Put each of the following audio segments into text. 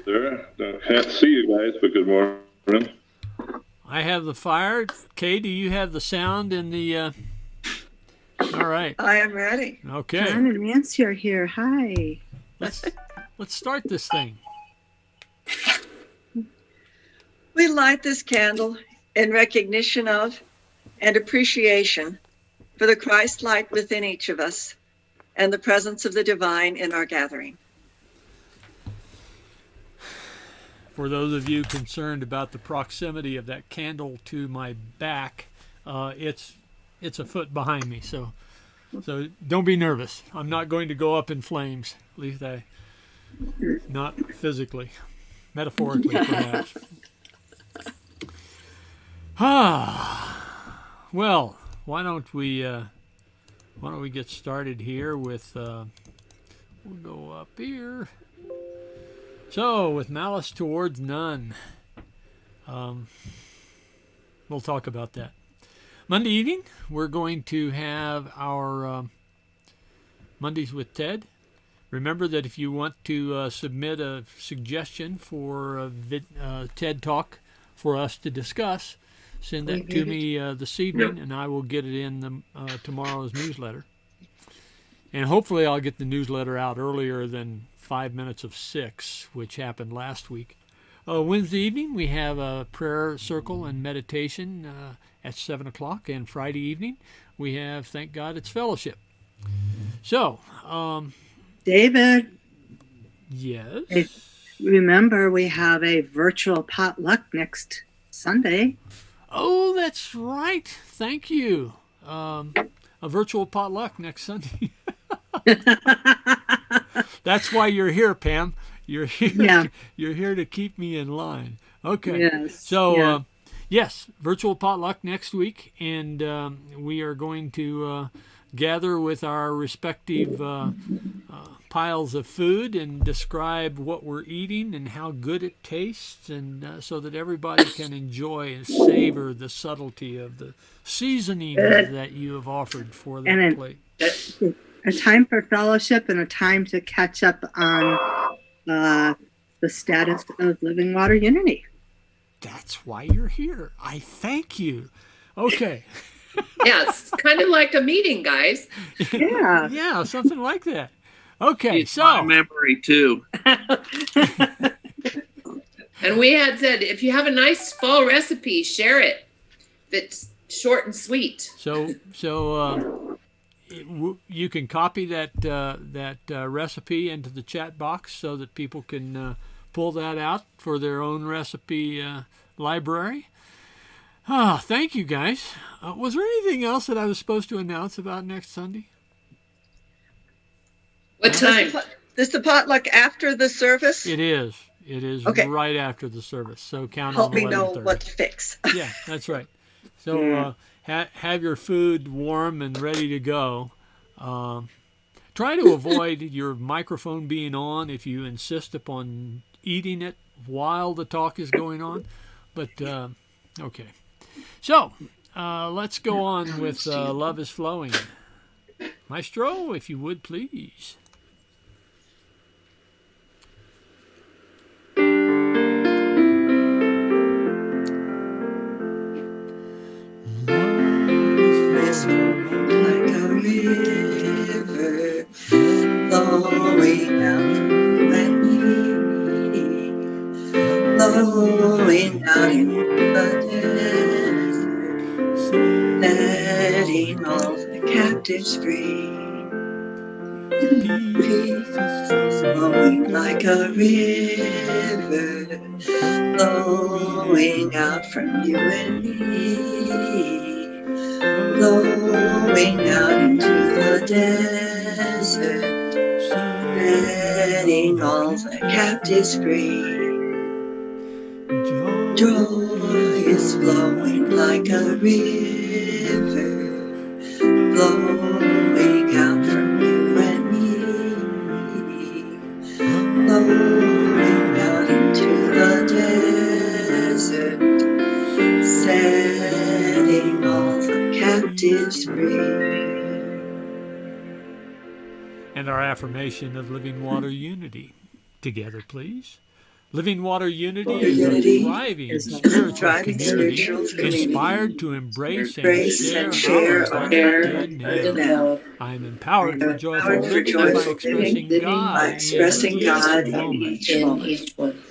there. Can't see you guys, but good morning. I have the fire. Kay, do you have the sound and the... All right. I am ready. Okay. John and Nancy are here. Hi. Let's start this thing. We light this candle in recognition of and appreciation for the Christ light within each of us and the presence of the divine in our gathering. For those of you concerned about the proximity of that candle to my back, it's a foot behind me, so don't be nervous. I'm not going to go up in flames. At least not physically, metaphorically perhaps. Well, why don't we get started here with we'll go up here. So, with malice towards none, we'll talk about that. Monday evening, we're going to have our Mondays with Ted. Remember that if you want to submit a suggestion for a TED Talk for us to discuss, send that to me this evening, and I will get it in tomorrow's newsletter. And hopefully I'll get the newsletter out earlier than 5 minutes of 6, which happened last week. Wednesday evening, we have a prayer circle and meditation at 7 o'clock. And Friday evening, we have, thank God, it's fellowship. So, David. Yes? Remember, we have a virtual potluck next Sunday. Oh, that's right. Thank you. A virtual potluck next Sunday. That's why you're here, Pam. You're here. Yeah. You're here to keep me in line. Okay. Yes. So, yes, virtual potluck next week, and we are going to gather with our respective piles of food and describe what we're eating and how good it tastes, and so that everybody can enjoy and savor the subtlety of the seasoning that you have offered for that plate. A time for fellowship and a time to catch up on the status of Living Water Unity. That's why you're here. I thank you. Okay. Yes, kind of like a meeting, guys. Yeah. Yeah, something like that. Okay, it's my memory too. And we had said, if you have a nice fall recipe, share it. That's short and sweet. So you can copy that recipe into the chat box so that people can pull that out for their own recipe library. Thank you, guys. Was there anything else that I was supposed to announce about next Sunday? What time? Is the potluck after the service? It is. It is right after the service. So count Help on me know what to fix. Yeah, that's right. So have your food warm and ready to go. Try to avoid your microphone being on if you insist upon eating it while the talk is going on. But, okay. So, let's go on with Love is Flowing. Maestro, if you would, please. Like a river flowing out at me, flowing out in the desert, letting all the captives free. Peace flowing like a river, flowing out from you and me. Flowing out into the desert, setting all the captives free. Joy is flowing like a river, flowing out from you and me. Flowing out into the desert, setting all the captives free. And our affirmation of living water unity. Together, please. Living Water Unity Water is Unity a thriving is a spiritual thriving community spiritual community, inspired to embrace and embrace share and our share abundant our good now. now. I am empowered for joyful Empowered for living by joyful expressing living God by expressing in God each in moment. each moment.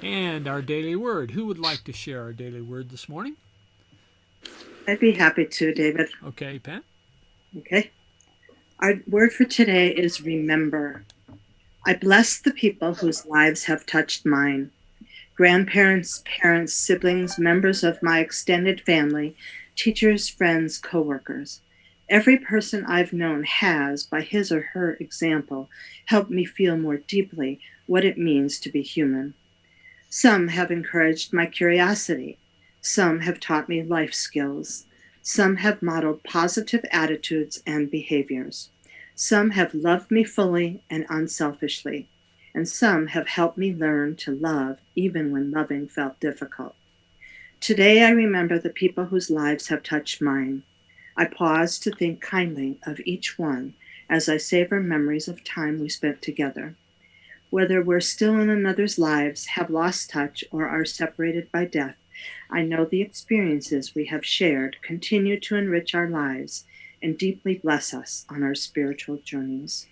And our daily word. Who would like to share our daily word this morning? I'd be happy to, David. Okay, Pat. Okay. Our word for today is remember. I bless the people whose lives have touched mine. Grandparents, parents, siblings, members of my extended family, teachers, friends, coworkers. Every person I've known has, by his or her example, helped me feel more deeply what it means to be human. Some have encouraged my curiosity. Some have taught me life skills. Some have modeled positive attitudes and behaviors. Some have loved me fully and unselfishly. And some have helped me learn to love even when loving felt difficult. Today I remember the people whose lives have touched mine. I pause to think kindly of each one as I savor memories of time we spent together. Whether we're still in another's lives, have lost touch, or are separated by death, I know the experiences we have shared continue to enrich our lives and deeply bless us on our spiritual journeys.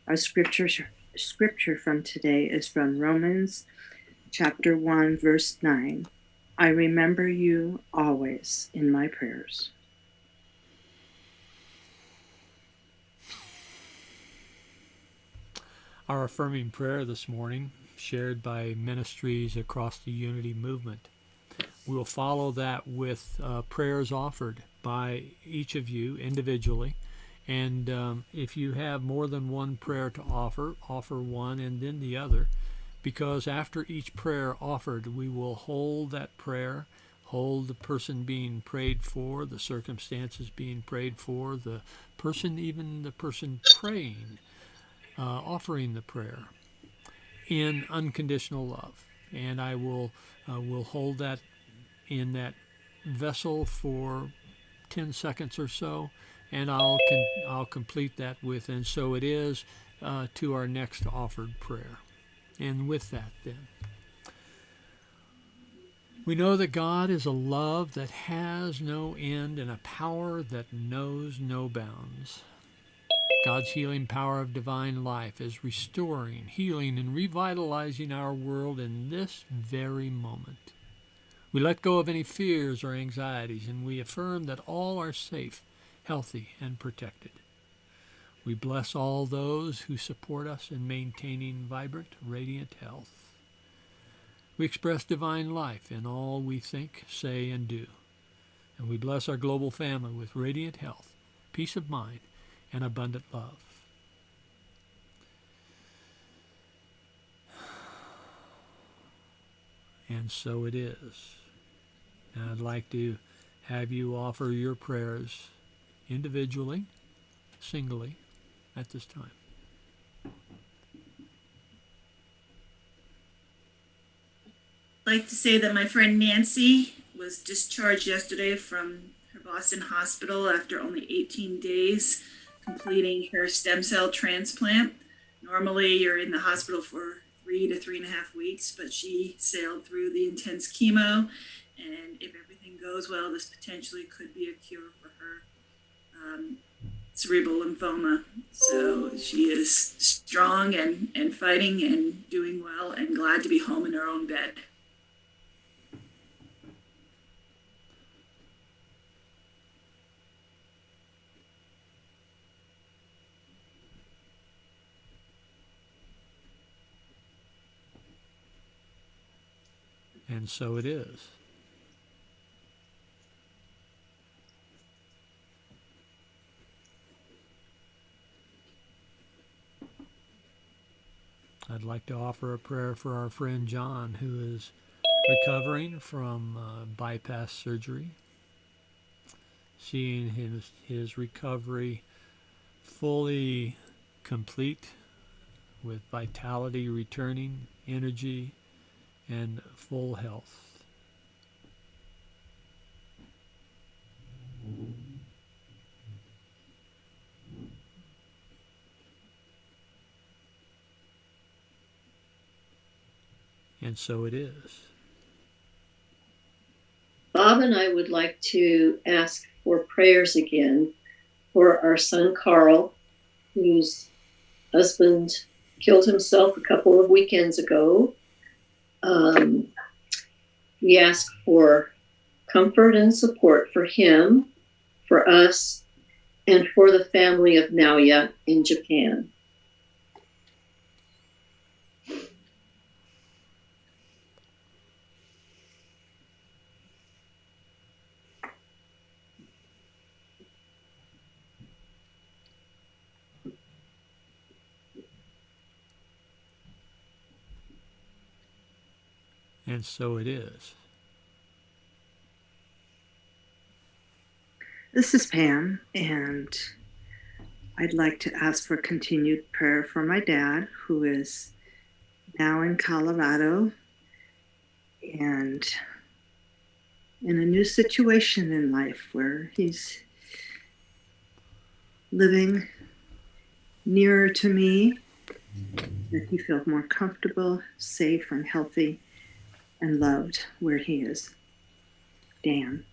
Our scripture from today is from Romans chapter 1, verse 9. I remember you always in my prayers. Our affirming prayer this morning, shared by ministries across the Unity movement. We will follow that with prayers offered by each of you individually. And if you have more than one prayer to offer, offer one and then the other. Because after each prayer offered, we will hold that prayer, hold the person being prayed for, the circumstances being prayed for, the person, even the person praying, offering the prayer in unconditional love. And I will hold that in that vessel for 10 seconds or so, and I'll complete that with, and so it is, to our next offered prayer. And with that, then, we know that God is a love that has no end and a power that knows no bounds. God's healing power of divine life is restoring, healing, and revitalizing our world in this very moment. We let go of any fears or anxieties, and we affirm that all are safe, healthy, and protected. We bless all those who support us in maintaining vibrant, radiant health. We express divine life in all we think, say, and do. And we bless our global family with radiant health, peace of mind, and abundant love. And so it is. Now I'd like to have you offer your prayers individually, singly, at this time. I'd like to say that my friend Nancy was discharged yesterday from her Boston hospital after only 18 days completing her stem cell transplant. Normally you're in the hospital for 3 to 3.5 weeks, but she sailed through the intense chemo, and if everything goes well, this potentially could be a cure for her cerebral lymphoma. So she is strong and fighting and doing well and glad to be home in her own bed. And so it is. I'd like to offer a prayer for our friend John, who is recovering from bypass surgery, seeing his recovery fully complete, with vitality returning, energy, and full health. And so it is. Bob and I would like to ask for prayers again for our son Carl, whose husband killed himself a couple of weekends ago. We ask for comfort and support for him, for us, and for the family of Naoya in Japan. And so it is. This is Pam, and I'd like to ask for continued prayer for my dad, who is now in Colorado and in a new situation in life where he's living nearer to me, that he feels more comfortable, safe, and healthy, and loved where he is. Dan.